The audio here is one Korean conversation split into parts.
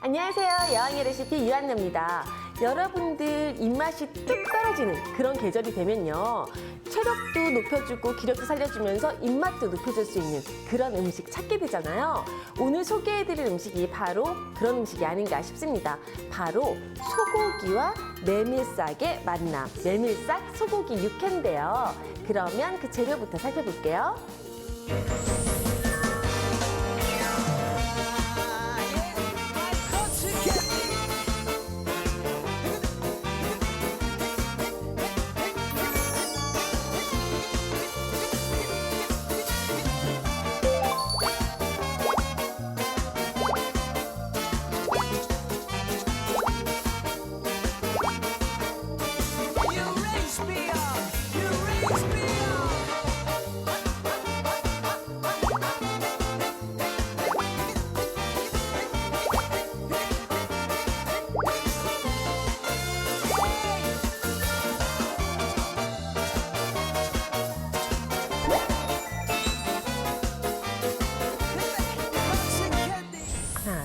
안녕하세요. 여왕의 레시피 유한나입니다. 여러분들 입맛이 뚝 떨어지는 그런 계절이 되면요. 체력도 높여주고 기력도 살려주면서 입맛도 높여줄 수 있는 그런 음식 찾게 되잖아요. 오늘 소개해드릴 음식이 바로 그런 음식이 아닌가 싶습니다. 바로 소고기와 메밀싹의 만남, 메밀싹 소고기 육회인데요. 그러면 그 재료부터 살펴볼게요.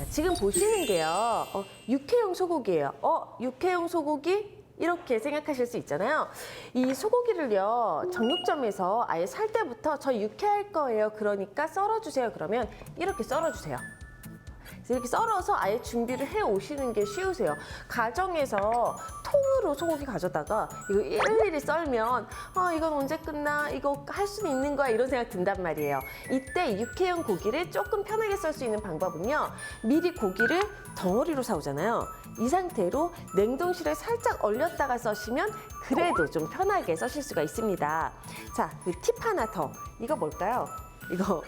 지금 보시는 게요. 육회용 소고기예요. 육회용 소고기? 이렇게 생각하실 수 있잖아요. 이 소고기를요, 정육점에서 아예 살 때부터 저 육회할 거예요. 그러니까 썰어주세요. 그러면 이렇게 썰어주세요. 이렇게 썰어서 아예 준비를 해 오시는 게 쉬우세요. 가정에서 통으로 소고기 가져다가 이거 일일이 썰면 이건 언제 끝나? 이거 할 수는 있는 거야? 이런 생각 든단 말이에요. 이때 육회용 고기를 조금 편하게 썰 수 있는 방법은요. 미리 고기를 덩어리로 사오잖아요. 이 상태로 냉동실에 살짝 얼렸다가 써시면 그래도 좀 편하게 써실 수가 있습니다. 자, 그 팁 하나 더. 이거 뭘까요? 이거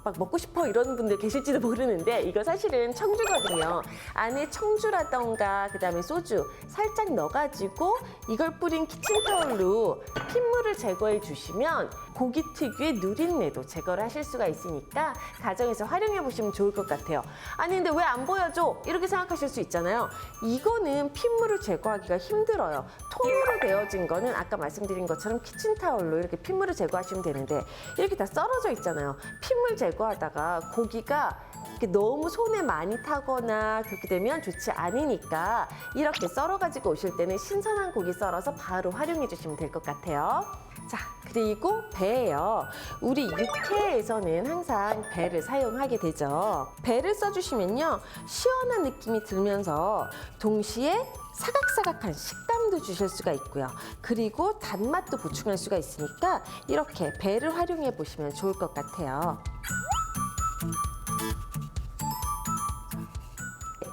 막 먹고 싶어 이런 분들 계실지도 모르는데 이거 사실은 청주거든요. 안에 청주라던가 그다음에 소주 살짝 넣어가지고 이걸 뿌린 키친타올로 핏물을 제거해 주시면 고기 특유의 누린내도 제거를 하실 수가 있으니까 가정에서 활용해 보시면 좋을 것 같아요. 아니 근데 왜 안 보여줘? 이렇게 생각하실 수 있잖아요. 이거는 핏물을 제거하기가 힘들어요. 통으로 되어진 거는 아까 말씀드린 것처럼 키친타올로 이렇게 핏물을 제거하시면 되는데 이렇게 다 썰어져 있잖아요. 핏물 제거하다가 고기가 이렇게 너무 손에 많이 타거나 그렇게 되면 좋지 않으니까 이렇게 썰어가지고 오실 때는 신선한 고기 썰어서 바로 활용해 주시면 될 것 같아요. 자, 그리고 배예요. 우리 육회에서는 항상 배를 사용하게 되죠. 배를 써주시면요, 시원한 느낌이 들면서 동시에 사각사각한 식감도 주실 수가 있고요. 그리고 단맛도 보충할 수가 있으니까 이렇게 배를 활용해 보시면 좋을 것 같아요.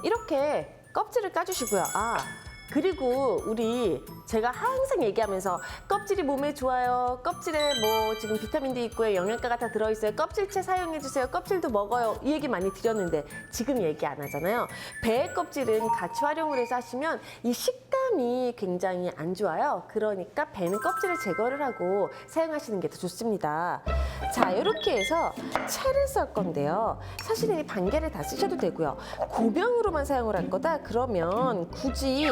이렇게 껍질을 까주시고요. 그리고 우리 제가 항상 얘기하면서 껍질이 몸에 좋아요. 껍질에 뭐 지금 비타민도 있고요. 영양가가 다 들어있어요. 껍질채 사용해주세요. 껍질도 먹어요. 이 얘기 많이 드렸는데 지금 얘기 안 하잖아요. 배 껍질은 같이 활용을 해서 하시면 이 식감이 굉장히 안 좋아요. 그러니까 배는 껍질을 제거를 하고 사용하시는 게 더 좋습니다. 자, 이렇게 해서 채를 썰 건데요. 사실은 이 반개를 다 쓰셔도 되고요. 고병으로만 사용을 할 거다 그러면 굳이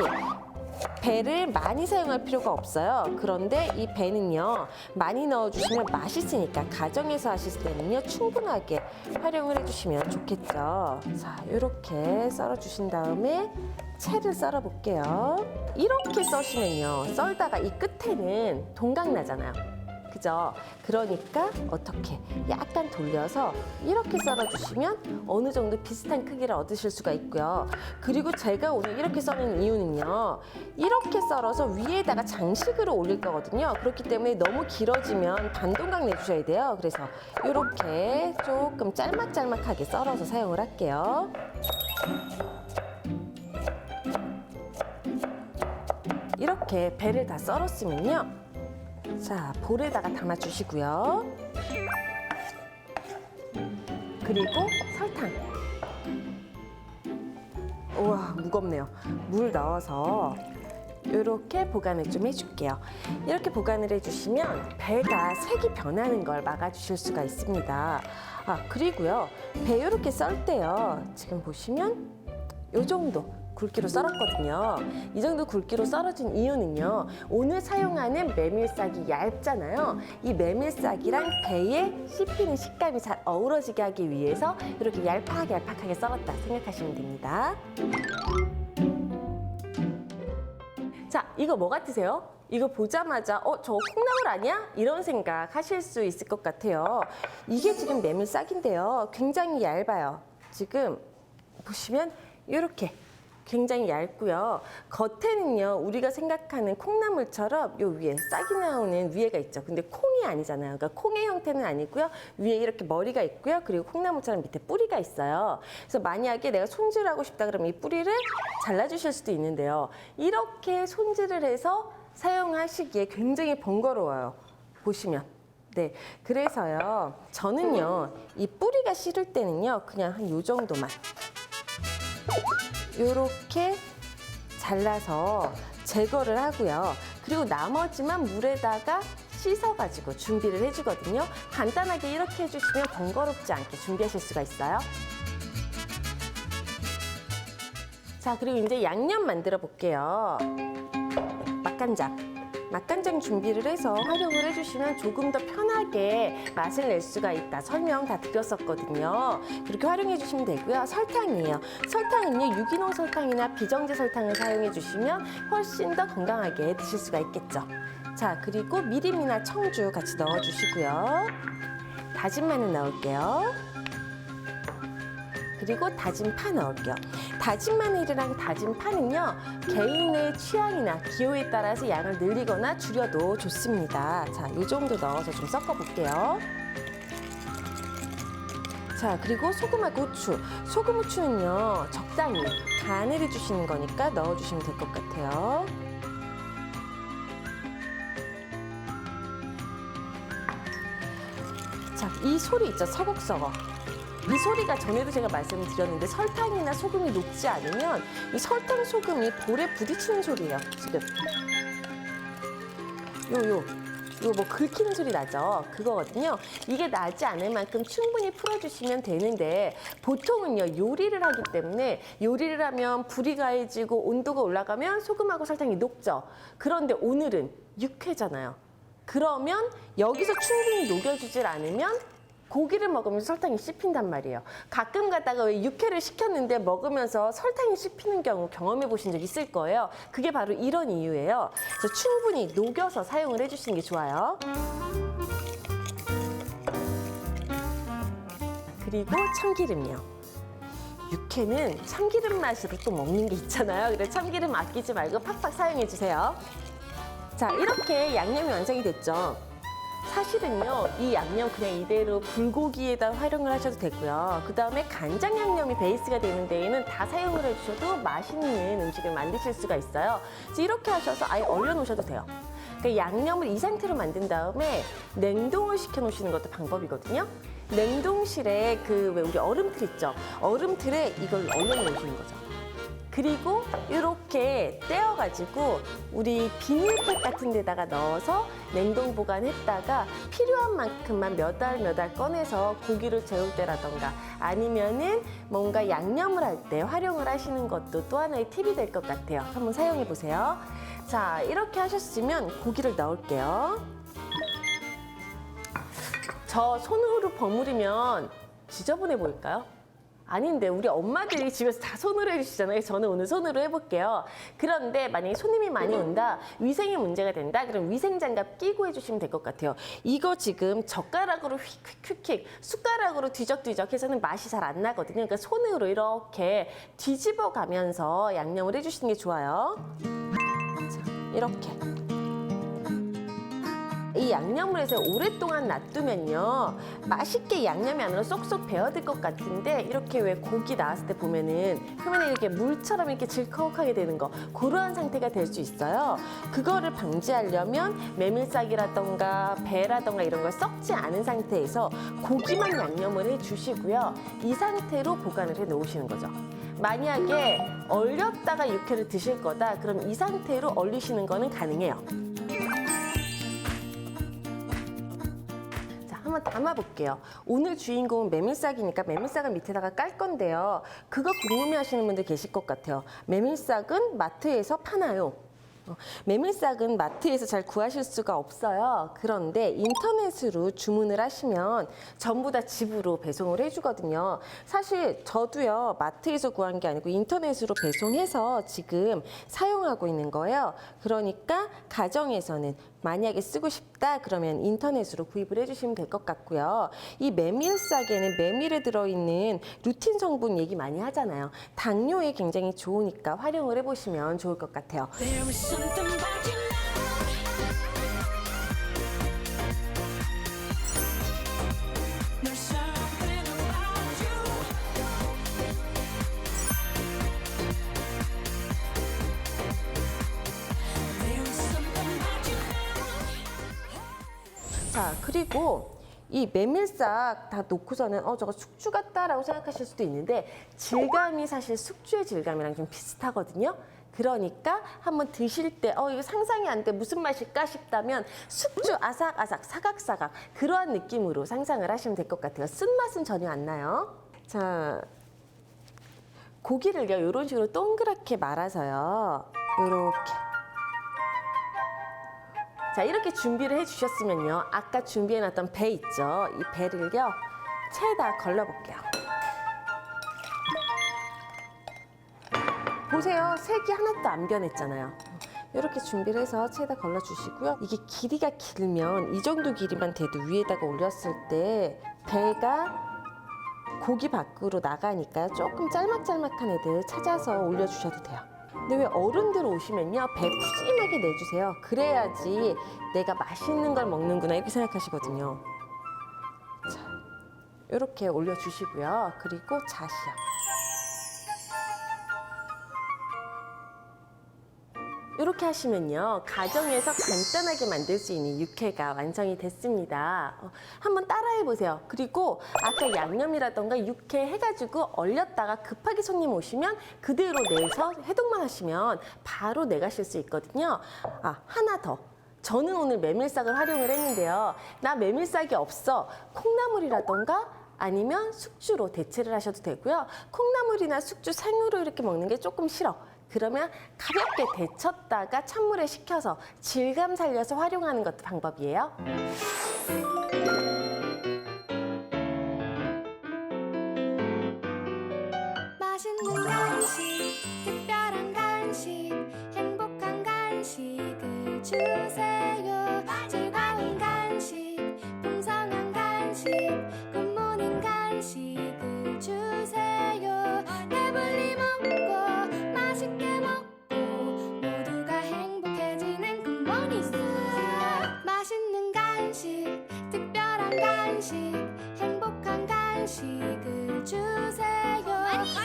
배를 많이 사용할 필요가 없어요. 그런데 이 배는요, 많이 넣어주시면 맛있으니까 가정에서 하실 때는요, 충분하게 활용을 해주시면 좋겠죠. 자, 이렇게 썰어주신 다음에 채를 썰어 볼게요. 이렇게 써시면요, 썰다가 이 끝에는 동강 나잖아요. 그죠? 그러니까 어떻게 약간 돌려서 이렇게 썰어주시면 어느 정도 비슷한 크기를 얻으실 수가 있고요. 그리고 제가 오늘 이렇게 썰는 이유는요. 이렇게 썰어서 위에다가 장식으로 올릴 거거든요. 그렇기 때문에 너무 길어지면 반동강 내주셔야 돼요. 그래서 이렇게 조금 짤막짤막하게 썰어서 사용을 할게요. 이렇게 배를 다 썰었으면요. 자, 볼에다가 담아주시고요. 그리고 설탕. 우와, 무겁네요. 물 넣어서 이렇게 보관을 좀 해줄게요. 이렇게 보관을 해주시면 배가 색이 변하는 걸 막아주실 수가 있습니다. 그리고요. 배 이렇게 썰 때요. 지금 보시면 이 정도 굵기로 썰었거든요. 이 정도 굵기로 썰어준 이유는요. 오늘 사용하는 메밀싹이 얇잖아요. 이 메밀싹이랑 배에 씹히는 식감이 잘 어우러지게 하기 위해서 이렇게 얄팍하게 썰었다 생각하시면 됩니다. 자, 이거 뭐 같으세요? 이거 보자마자 저거 콩나물 아니야? 이런 생각 하실 수 있을 것 같아요. 이게 지금 메밀싹인데요. 굉장히 얇아요. 지금 보시면 이렇게 굉장히 얇고요. 겉에는요, 우리가 생각하는 콩나물처럼 요 위에 싹이 나오는 위에가 있죠. 근데 콩이 아니잖아요. 그러니까 콩의 형태는 아니고요. 위에 이렇게 머리가 있고요. 그리고 콩나물처럼 밑에 뿌리가 있어요. 그래서 만약에 내가 손질하고 싶다 그러면 이 뿌리를 잘라주실 수도 있는데요. 이렇게 손질을 해서 사용하시기에 굉장히 번거로워요. 보시면. 네, 그래서요. 저는요, 이 뿌리가 싫을 때는요, 그냥 한 요 정도만. 요렇게 잘라서 제거를 하고요. 그리고 나머지만 물에다가 씻어가지고 준비를 해주거든요. 간단하게 이렇게 해주시면 번거롭지 않게 준비하실 수가 있어요. 자, 그리고 이제 양념 만들어 볼게요. 맛간장 준비를 해서 활용을 해주시면 조금 더 편하게 맛을 낼 수가 있다. 설명 다 드렸었거든요. 그렇게 활용해 주시면 되고요. 설탕이에요. 설탕은요, 유기농 설탕이나 비정제 설탕을 사용해 주시면 훨씬 더 건강하게 드실 수가 있겠죠. 자, 그리고 미림이나 청주 같이 넣어주시고요. 다진 마늘 넣을게요. 그리고 다진 파 넣을게요. 다진 마늘이랑 다진 파는요, 개인의 취향이나 기호에 따라서 양을 늘리거나 줄여도 좋습니다. 자, 이 정도 넣어서 좀 섞어볼게요. 자, 그리고 소금하고 후추. 소금, 후추는요, 적당히 간을 해주시는 거니까 넣어주시면 될 것 같아요. 자, 이 소리 있죠? 서걱서걱. 이 소리가 전에도 제가 말씀을 드렸는데 설탕이나 소금이 녹지 않으면 이 설탕, 소금이 볼에 부딪히는 소리예요, 지금. 요 뭐 긁히는 소리 나죠? 그거거든요. 이게 나지 않을 만큼 충분히 풀어주시면 되는데 보통은요, 요리를 하기 때문에 요리를 하면 불이 가해지고 온도가 올라가면 소금하고 설탕이 녹죠. 그런데 오늘은 육회잖아요. 그러면 여기서 충분히 녹여주질 않으면 고기를 먹으면서 설탕이 씹힌단 말이에요. 가끔 가다가 왜 육회를 시켰는데 먹으면서 설탕이 씹히는 경우 경험해 보신 적 있을 거예요. 그게 바로 이런 이유예요. 그래서 충분히 녹여서 사용을 해주시는 게 좋아요. 그리고 참기름이요. 육회는 참기름 맛으로 또 먹는 게 있잖아요. 그래서 참기름 아끼지 말고 팍팍 사용해 주세요. 자, 이렇게 양념이 완성이 됐죠. 사실은요, 이 양념 그냥 이대로 불고기에다 활용을 하셔도 되고요. 그 다음에 간장 양념이 베이스가 되는 데에는 다 사용을 해주셔도 맛있는 음식을 만드실 수가 있어요. 그래서 이렇게 하셔서 아예 얼려놓으셔도 돼요. 그러니까 양념을 이 상태로 만든 다음에 냉동을 시켜 놓으시는 것도 방법이거든요. 냉동실에 왜 우리 얼음틀 있죠? 얼음틀에 이걸 얼려놓으시는 거죠. 그리고 이렇게 떼어가지고 우리 비닐팩 같은 데다가 넣어서 냉동 보관했다가 필요한 만큼만 몇 알 꺼내서 고기를 재울 때라던가 아니면은 뭔가 양념을 할 때 활용을 하시는 것도 또 하나의 팁이 될 것 같아요. 한번 사용해 보세요. 자, 이렇게 하셨으면 고기를 넣을게요. 저 손으로 버무리면 지저분해 보일까요? 아닌데 우리 엄마들이 집에서 다 손으로 해주시잖아요. 저는 오늘 손으로 해볼게요. 그런데 만약에 손님이 많이 온다, 위생에 문제가 된다, 그럼 위생장갑 끼고 해주시면 될 것 같아요. 이거 지금 젓가락으로 휙휙휙 숟가락으로 뒤적뒤적 해서는 맛이 잘 안 나거든요. 그러니까 손으로 이렇게 뒤집어 가면서 양념을 해주시는 게 좋아요. 자, 이렇게. 이 양념을 해서 오랫동안 놔두면요, 맛있게 양념이 안으로 쏙쏙 배어들 것 같은데 이렇게 왜 고기 나왔을 때 보면은 표면에 이렇게 물처럼 이렇게 질컥하게 되는 거, 그러한 상태가 될 수 있어요. 그거를 방지하려면 메밀싹이라던가 배라던가 이런 걸 썩지 않은 상태에서 고기만 양념을 해주시고요. 이 상태로 보관을 해 놓으시는 거죠. 만약에 얼렸다가 육회를 드실 거다, 그럼 이 상태로 얼리시는 거는 가능해요. 한 번 한번 담아볼게요. 오늘 주인공은 메밀싹이니까 메밀싹을 밑에다가 깔 건데요. 그거 궁금해하시는 분들 계실 것 같아요. 메밀싹은 마트에서 파나요? 메밀싹은 마트에서 잘 구하실 수가 없어요. 그런데 인터넷으로 주문을 하시면 전부 다 집으로 배송을 해주거든요. 사실 저도요, 마트에서 구한 게 아니고 인터넷으로 배송해서 지금 사용하고 있는 거예요. 그러니까 가정에서는 만약에 쓰고 싶다 그러면 인터넷으로 구입을 해주시면 될 것 같고요. 이 메밀싹에는 메밀에 들어있는 루틴 성분 얘기 많이 하잖아요. 당뇨에 굉장히 좋으니까 활용을 해보시면 좋을 것 같아요. 자, 그리고 이 메밀싹 다 놓고서는 저거 숙주 같다라고 생각하실 수도 있는데 질감이 사실 숙주의 질감이랑 좀 비슷하거든요. 그러니까 한번 드실 때 이거 상상이 안 돼, 무슨 맛일까 싶다면 숙주 아삭아삭 사각사각 그러한 느낌으로 상상을 하시면 될 것 같아요. 쓴맛은 전혀 안 나요. 자, 고기를요 이런 식으로 동그랗게 말아서요. 이렇게. 자, 이렇게 준비를 해주셨으면요. 아까 준비해놨던 배 있죠? 이 배를요. 체에다 걸러볼게요. 보세요. 색이 하나도 안 변했잖아요. 이렇게 준비를 해서 체에다 걸러주시고요. 이게 길이가 길면 이 정도 길이만 돼도 위에다가 올렸을 때 배가 고기 밖으로 나가니까 조금 짤막짤막한 애들 찾아서 올려주셔도 돼요. 근데 왜 어른들 오시면요, 배 푸짐하게 내주세요. 그래야지 내가 맛있는 걸 먹는구나 이렇게 생각하시거든요. 자, 이렇게 올려주시고요. 그리고 잣이요. 이렇게 하시면요, 가정에서 간단하게 만들 수 있는 육회가 완성이 됐습니다. 한번 따라해 보세요. 그리고 아까 양념이라던가 육회 해가지고 얼렸다가 급하게 손님 오시면 그대로 내서 해동만 하시면 바로 내가실 수 있거든요. 하나 더. 저는 오늘 메밀싹을 활용을 했는데요. 나 메밀싹이 없어. 콩나물이라던가 아니면 숙주로 대체를 하셔도 되고요. 콩나물이나 숙주 생으로 이렇게 먹는 게 조금 싫어. 그러면 가볍게 데쳤다가 찬물에 식혀서 질감 살려서 활용하는 것도 방법이에요. 맛있는 간식, 특별한 간식, 행복한 간식을 주세요. 즐거운 간식, 풍성한 간식, 굿모닝 간식을 주세요. 배불리 먹고 맛있게 먹고 모두가 행복해지는 굿모닝. 맛있는 간식, 특별한 간식, 행복한 간식을 주세요.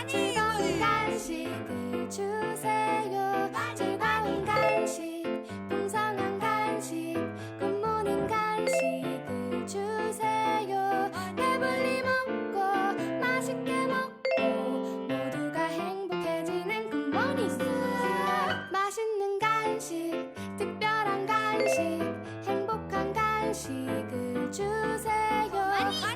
즐거운 간식을 주세요. 즐거운 간식, 풍성한 간식, 굿모닝 간식을 주세요. 배불리 먹고 맛있게 먹고 모두가 행복해지는 굿모닝. 맛있는 간식, 특별한 간식, 행복한 간식을 주세요.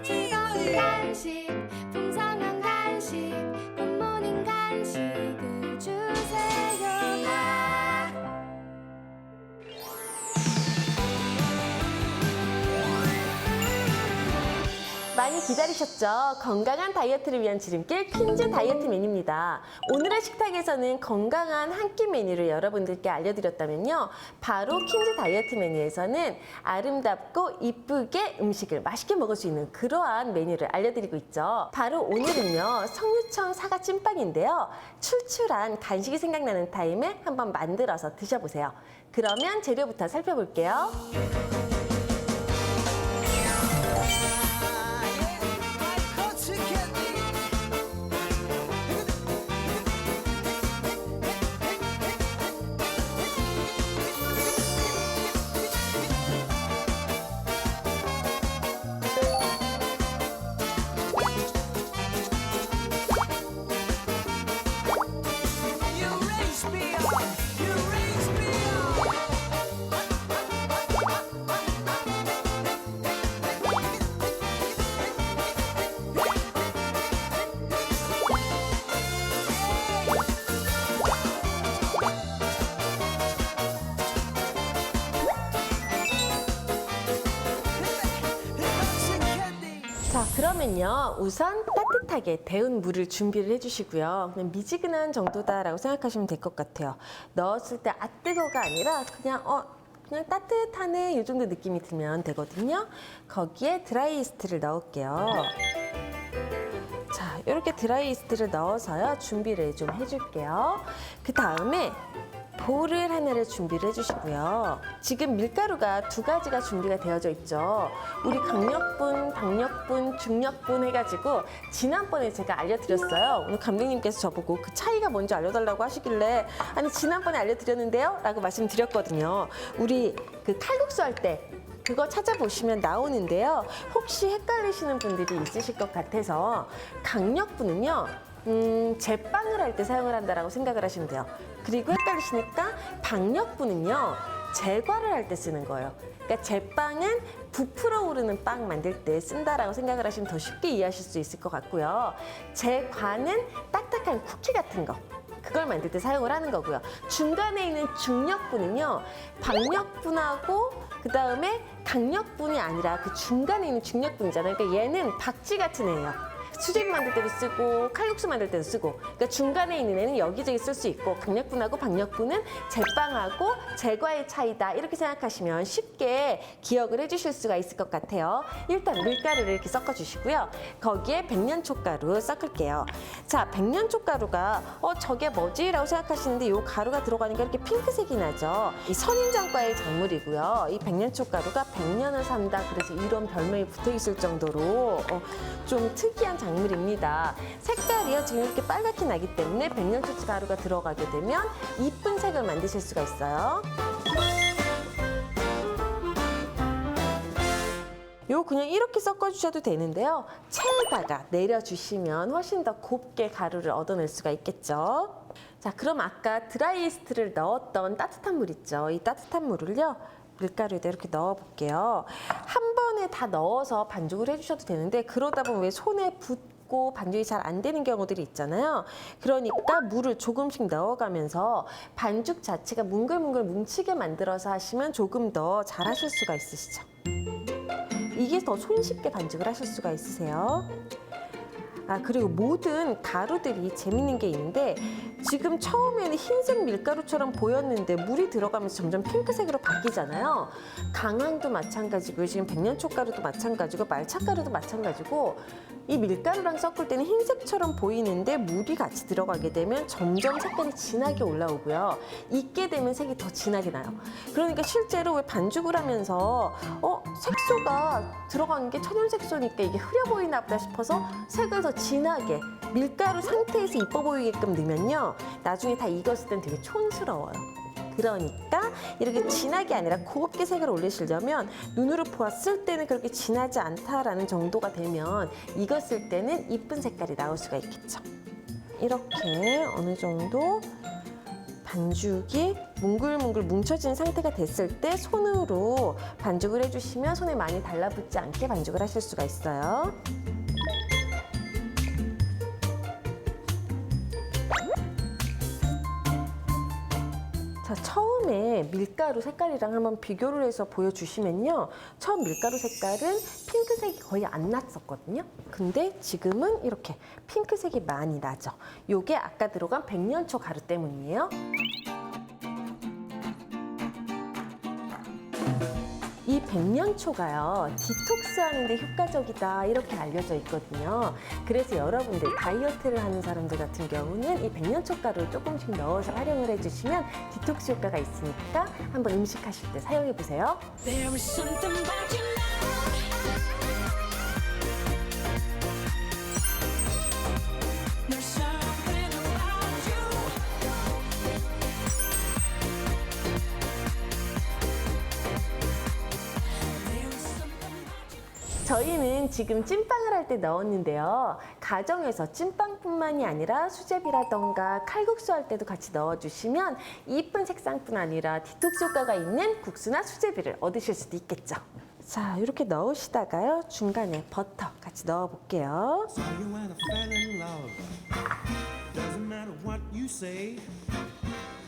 즐거운 간식, 풍성한 간식, 굿모닝 간식을 주세요. 많이 기다리셨죠? 건강한 다이어트를 위한 지름길 퀸즈 다이어트 메뉴입니다. 오늘의 식탁에서는 건강한 한 끼 메뉴를 여러분들께 알려드렸다면요. 바로 퀸즈 다이어트 메뉴에서는 아름답고 이쁘게 음식을 맛있게 먹을 수 있는 그러한 메뉴를 알려드리고 있죠. 바로 오늘은요. 성유청 사과 찐빵인데요. 출출한 간식이 생각나는 타임에 한번 만들어서 드셔보세요. 그러면 재료부터 살펴볼게요. 그러면요, 우선 따뜻하게 데운 물을 준비를 해주시고요. 그냥 미지근한 정도다라고 생각하시면 될 것 같아요. 넣었을 때 뜨거가 아니라 그냥 따뜻하네 이 정도 느낌이 들면 되거든요. 거기에 드라이 이스트를 넣을게요. 자, 이렇게 드라이 이스트를 넣어서요, 준비를 좀 해줄게요. 그 다음에 볼을 하나를 준비를 해주시고요. 지금 밀가루가 2가지가 준비가 되어져 있죠. 우리 강력분, 박력분, 중력분 해가지고 지난번에 제가 알려드렸어요. 오늘 감독님께서 저보고 그 차이가 뭔지 알려달라고 하시길래 아니 지난번에 알려드렸는데요? 라고 말씀드렸거든요. 우리 그 칼국수 할 때 그거 찾아보시면 나오는데요. 혹시 헷갈리시는 분들이 있으실 것 같아서 강력분은요, 제빵을 할 때 사용을 한다라고 생각을 하시면 돼요. 그리고 헷갈리시니까 박력분은요, 제과를 할 때 쓰는 거예요. 그러니까 제빵은 부풀어 오르는 빵 만들 때 쓴다라고 생각을 하시면 더 쉽게 이해하실 수 있을 것 같고요. 제과는 딱딱한 쿠키 같은 거, 그걸 만들 때 사용을 하는 거고요. 중간에 있는 중력분은요, 박력분하고 그 다음에 강력분이 아니라 그 중간에 있는 중력분이잖아요. 그러니까 얘는 박쥐 같은 애예요. 수제비 만들 때도 쓰고 칼국수 만들 때도 쓰고, 그러니까 중간에 있는 애는 여기저기 쓸 수 있고 강력분하고 박력분은 제빵하고 제과의 차이다, 이렇게 생각하시면 쉽게 기억을 해주실 수가 있을 것 같아요. 일단 밀가루를 이렇게 섞어주시고요. 거기에 백년초가루 섞을게요. 자, 백년초가루가 저게 뭐지? 라고 생각하시는데 이 가루가 들어가니까 이렇게 핑크색이 나죠. 이 선인장과의 작물이고요. 이 백년초가루가 100년을 산다, 그래서 이런 별명이 붙어있을 정도로 좀 특이한 작물입니다. 색깔이요, 지금 이렇게 빨갛게 나기 때문에 백년초 가루가 들어가게 되면 이쁜 색을 만드실 수가 있어요. 요 그냥 이렇게 섞어주셔도 되는데요. 체에다가 내려주시면 훨씬 더 곱게 가루를 얻어낼 수가 있겠죠. 자, 그럼 아까 드라이 이스트를 넣었던 따뜻한 물 있죠. 이 따뜻한 물을요, 밀가루에다 이렇게 넣어볼게요. 한 번에 다 넣어서 반죽을 해주셔도 되는데 그러다 보면 왜 손에 붙고 반죽이 잘 안 되는 경우들이 있잖아요. 그러니까 물을 조금씩 넣어가면서 반죽 자체가 뭉글뭉글 뭉치게 만들어서 하시면 조금 더 잘 하실 수가 있으시죠. 이게 더 손쉽게 반죽을 하실 수가 있으세요. 그리고 모든 가루들이 재밌는 게 있는데 지금 처음에는 흰색 밀가루처럼 보였는데 물이 들어가면서 점점 핑크색으로 바뀌잖아요. 강황도 마찬가지고 지금 백년초가루도 마찬가지고 말차가루도 마찬가지고 이 밀가루랑 섞을 때는 흰색처럼 보이는데 물이 같이 들어가게 되면 점점 색깔이 진하게 올라오고요. 익게 되면 색이 더 진하게 나요. 그러니까 실제로 왜 반죽을 하면서 색소가 들어간 게 천연색소니까 이게 흐려 보이나 보다 싶어서 색을 더 진하게 밀가루 상태에서 이뻐 보이게끔 넣으면요, 나중에 다 익었을 땐 되게 촌스러워요. 그러니까 이렇게 진하게 아니라 곱게 색을 올리시려면 눈으로 보았을 때는 그렇게 진하지 않다라는 정도가 되면 익었을 때는 이쁜 색깔이 나올 수가 있겠죠. 이렇게 어느 정도 반죽이 뭉글뭉글 뭉쳐진 상태가 됐을 때 손으로 반죽을 해주시면 손에 많이 달라붙지 않게 반죽을 하실 수가 있어요. 자, 처음에 밀가루 색깔이랑 한번 비교를 해서 보여주시면요. 처음 밀가루 색깔은 핑크색이 거의 안 났었거든요. 근데 지금은 이렇게 핑크색이 많이 나죠. 요게 아까 들어간 백년초 가루 때문이에요. 이 백년초가요, 디톡스 하는데 효과적이다, 이렇게 알려져 있거든요. 그래서 여러분들 다이어트를 하는 사람들 같은 경우는 이 백년초 가루를 조금씩 넣어서 활용을 해주시면 디톡스 효과가 있으니까 한번 음식하실 때 사용해 보세요. 저희는 지금 찐빵을 할 때 넣었는데요. 가정에서 찐빵뿐만이 아니라 수제비라던가 칼국수 할 때도 같이 넣어주시면 이쁜 색상뿐 아니라 디톡스 효과가 있는 국수나 수제비를 얻으실 수도 있겠죠. 자, 이렇게 넣으시다가요, 중간에 버터 같이 넣어볼게요.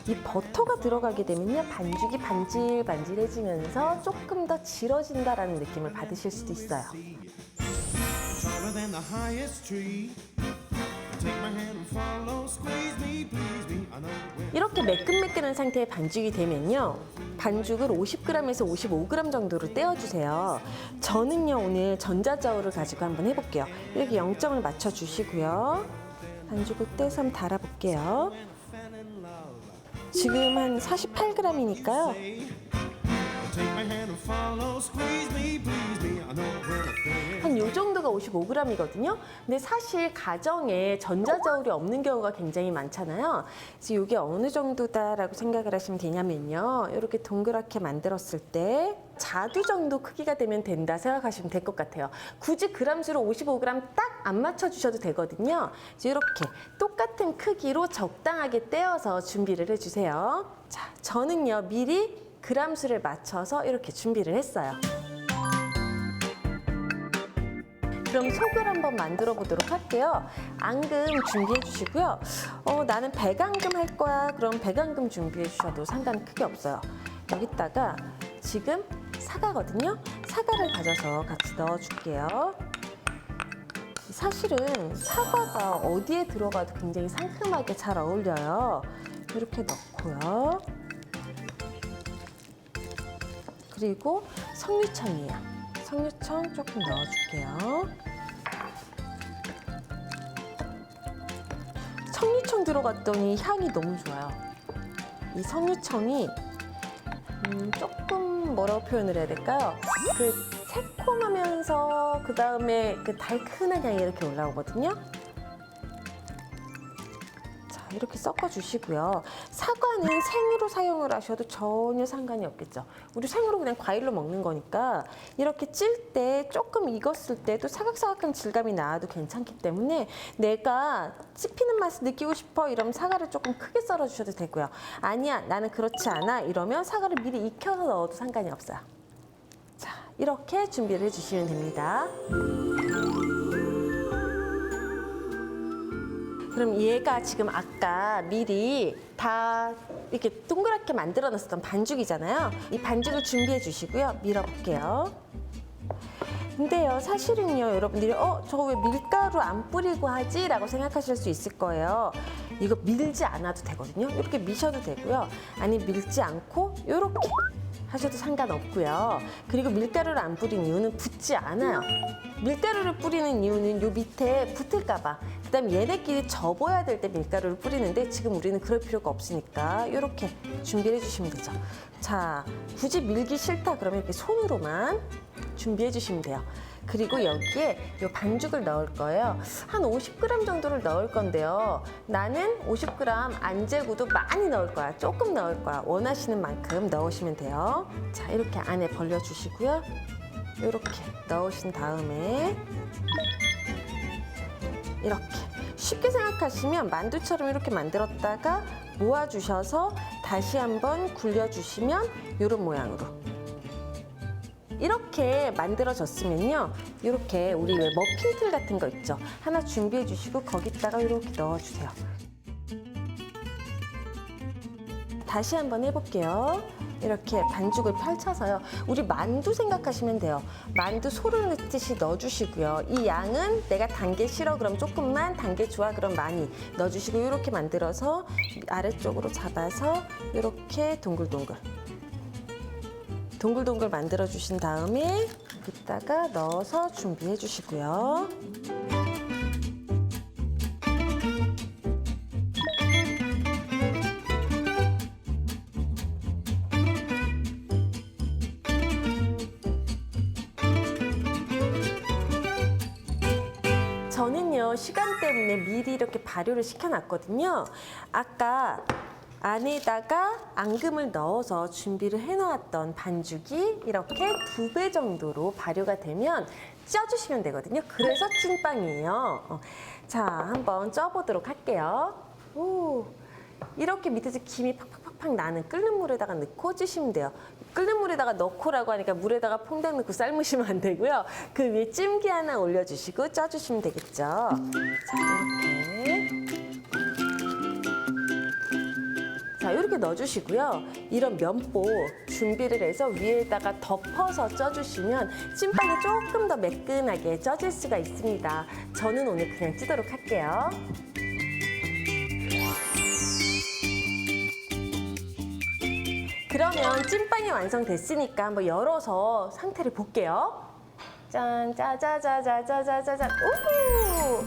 이 버터가 들어가게 되면요, 반죽이 반질반질해지면서 조금 더 질어진다라는 느낌을 받으실 수도 있어요. than the highest tree. Take my hand and follow, squeeze me, please me. I know where. 이렇게 매끈매끈한 상태의 반죽이 되면요. 반죽을 50g에서 55g 정도로 떼어주세요. 저는요, 오늘 전자저울을 가지고 한번 해볼게요. 이렇게 0점을 맞춰주시고요. 반죽을 떼서 한번 달아볼게요. 지금 한 48g이니까요. Take my hand and follow, squeeze me, please me. I know where to fit. 한 요 정도가 55g이거든요. 근데 사실 가정에 전자저울이 없는 경우가 굉장히 많잖아요. 그래서 이게 어느 정도다라고 생각을 하시면 되냐면요. 이렇게 동그랗게 만들었을 때 자두 정도 크기가 되면 된다 생각하시면 될 것 같아요. 굳이 그람수로 55g 딱 안 맞춰주셔도 되거든요. 그래서 이렇게 똑같은 크기로 적당하게 떼어서 준비를 해주세요. 자, 저는요, 미리 그람수를 맞춰서 이렇게 준비를 했어요. 그럼 속을 한번 만들어 보도록 할게요. 앙금 준비해 주시고요. 나는 백앙금 할 거야. 그럼 백앙금 준비해 주셔도 상관 크게 없어요. 여기다가 지금 사과거든요. 사과를 다져서 같이 넣어 줄게요. 사실은 사과가 어디에 들어가도 굉장히 상큼하게 잘 어울려요. 이렇게 넣고요. 그리고 석류청이에요. 석류청 조금 넣어줄게요. 석류청 들어갔더니 향이 너무 좋아요. 이 석류청이 조금 뭐라고 표현을 해야 될까요? 그 새콤하면서 그 다음에 그 달큰한 향이 이렇게 올라오거든요. 이렇게 섞어주시고요. 사과는 생으로 사용을 하셔도 전혀 상관이 없겠죠. 우리 생으로 그냥 과일로 먹는 거니까 이렇게 찔 때 조금 익었을 때도 사각사각한 질감이 나와도 괜찮기 때문에 내가 씹히는 맛을 느끼고 싶어 이러면 사과를 조금 크게 썰어 주셔도 되고요. 아니야, 나는 그렇지 않아 이러면 사과를 미리 익혀서 넣어도 상관이 없어요. 자, 이렇게 준비를 해주시면 됩니다. 그럼 얘가 지금 아까 미리 다 이렇게 동그랗게 만들어 놨었던 반죽이잖아요. 이 반죽을 준비해 주시고요. 밀어볼게요. 근데요, 사실은요, 여러분들이 저거 왜 밀가루 안 뿌리고 하지? 라고 생각하실 수 있을 거예요. 이거 밀지 않아도 되거든요. 이렇게 미셔도 되고요. 아니, 밀지 않고 이렇게 하셔도 상관없고요. 그리고 밀가루를 안 뿌린 이유는 붙지 않아요. 밀가루를 뿌리는 이유는 요 밑에 붙을까 봐. 그다음 얘네끼리 접어야 될 때 밀가루를 뿌리는데 지금 우리는 그럴 필요가 없으니까 이렇게 준비를 해주시면 되죠. 자, 굳이 밀기 싫다 그러면 이렇게 손으로만 준비해 주시면 돼요. 그리고 여기에 이 반죽을 넣을 거예요. 한 50g 정도를 넣을 건데요. 나는 50g 안 재고도 많이 넣을 거야. 조금 넣을 거야. 원하시는 만큼 넣으시면 돼요. 자, 이렇게 안에 벌려주시고요. 이렇게 넣으신 다음에 이렇게 쉽게 생각하시면 만두처럼 이렇게 만들었다가 모아주셔서 다시 한번 굴려주시면 이런 모양으로 이렇게 만들어졌으면요. 이렇게 우리 왜 머핀틀 같은 거 있죠? 하나 준비해 주시고 거기다가 이렇게 넣어주세요. 다시 한번 해볼게요. 이렇게 반죽을 펼쳐서요. 우리 만두 생각하시면 돼요. 만두 소를 넣듯이 넣어주시고요. 이 양은 내가 단 게 싫어 그럼 조금만, 단 게 좋아 그럼 많이 넣어주시고 이렇게 만들어서 아래쪽으로 잡아서 이렇게 동글동글 만들어 주신 다음에 여기다가 넣어서 준비해 주시고요. 저는요, 시간 때문에 미리 이렇게 발효를 시켜놨거든요. 아까 안에다가 앙금을 넣어서 준비를 해놓았던 반죽이 이렇게 2배 정도로 발효가 되면 쪄주시면 되거든요. 그래서 찐빵이에요. 자, 한번 쪄보도록 할게요. 오, 이렇게 밑에서 김이 팍팍팍 나는 끓는 물에다가 넣고 찌시면 돼요. 끓는 물에다가 넣고라고 하니까 물에다가 퐁당 넣고 삶으시면 안 되고요. 그 위에 찜기 하나 올려주시고 쪄주시면 되겠죠. 자, 이렇게. 자, 이렇게 넣어주시고요. 이런 면보 준비를 해서 위에다가 덮어서 쪄주시면 찐빵이 조금 더 매끈하게 쪄질 수가 있습니다. 저는 오늘 그냥 찌도록 할게요. 그러면 찐빵이 완성됐으니까 한번 열어서 상태를 볼게요. 짠, 짜자자자자자자잔. 오!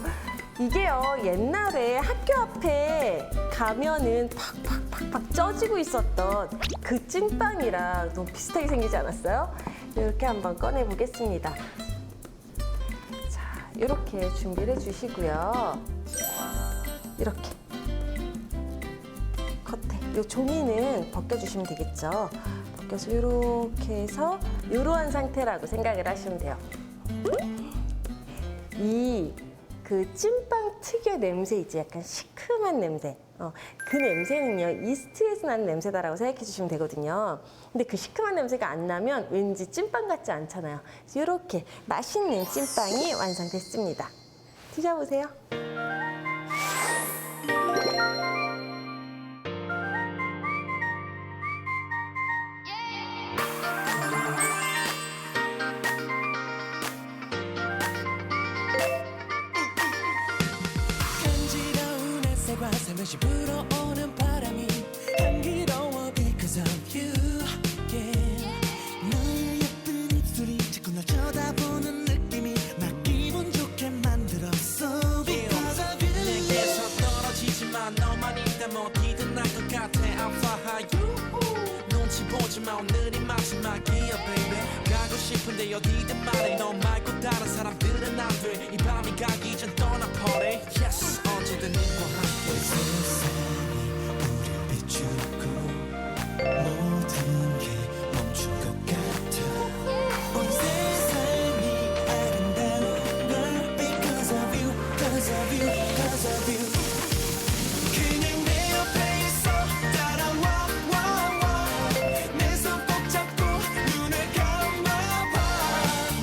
이게요, 옛날에 학교 앞에 가면은 팍팍팍팍 쪄지고 있었던 그 찐빵이랑 너무 비슷하게 생기지 않았어요? 이렇게 한번 꺼내 보겠습니다. 자, 이렇게 준비를 해주시고요. 이렇게. 겉에 이 종이는 벗겨주시면 되겠죠. 벗겨서 이렇게 해서 이러한 상태라고 생각을 하시면 돼요. 그 찐빵 특유의 냄새 있지, 약간 시큼한 냄새. 그 냄새는요, 이스트에서 나는 냄새다라고 생각해 주시면 되거든요. 근데 그 시큼한 냄새가 안 나면 왠지 찐빵 같지 않잖아요. 그래서 이렇게 맛있는 찐빵이 완성됐습니다. 드셔보세요. 간지러운 햇살과 살며시 불어오는 바람이 향기로워 because of you yeah. 너의 예쁜 입술이 자꾸 날 쳐다보는 느낌이 나 기분 좋게 만들었어 because of you 내게서 떨어지지만 너만 있다면 어디든 날 것 같아 I'm fly high 눈치 보지마 오늘이 마지막이야 baby 가고 싶은데 어디든 말해 너 말고 다른 사람들은 안 돼 이 밤이 가기 전 떠나 party yes 언제든 너와 함께 세상이 우릴 비추고 모든 게 멈춘 것 같아 온 세상이 아름다운 걸 because of you because of you because of you 그냥 내 옆에 있어 따라와 내 손 꼭 잡고 눈을 감아봐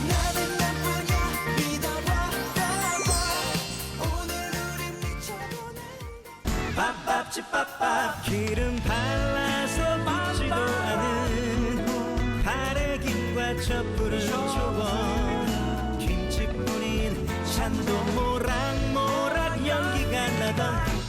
나는 너뿐이야 믿어봐 오늘 우린 미쳐보는 밥밥집밥밥 기름 발라서 묻지도 않은 바래김과 촛불은 초원 김치 뿌린 찬도 모락모락 연기가 나던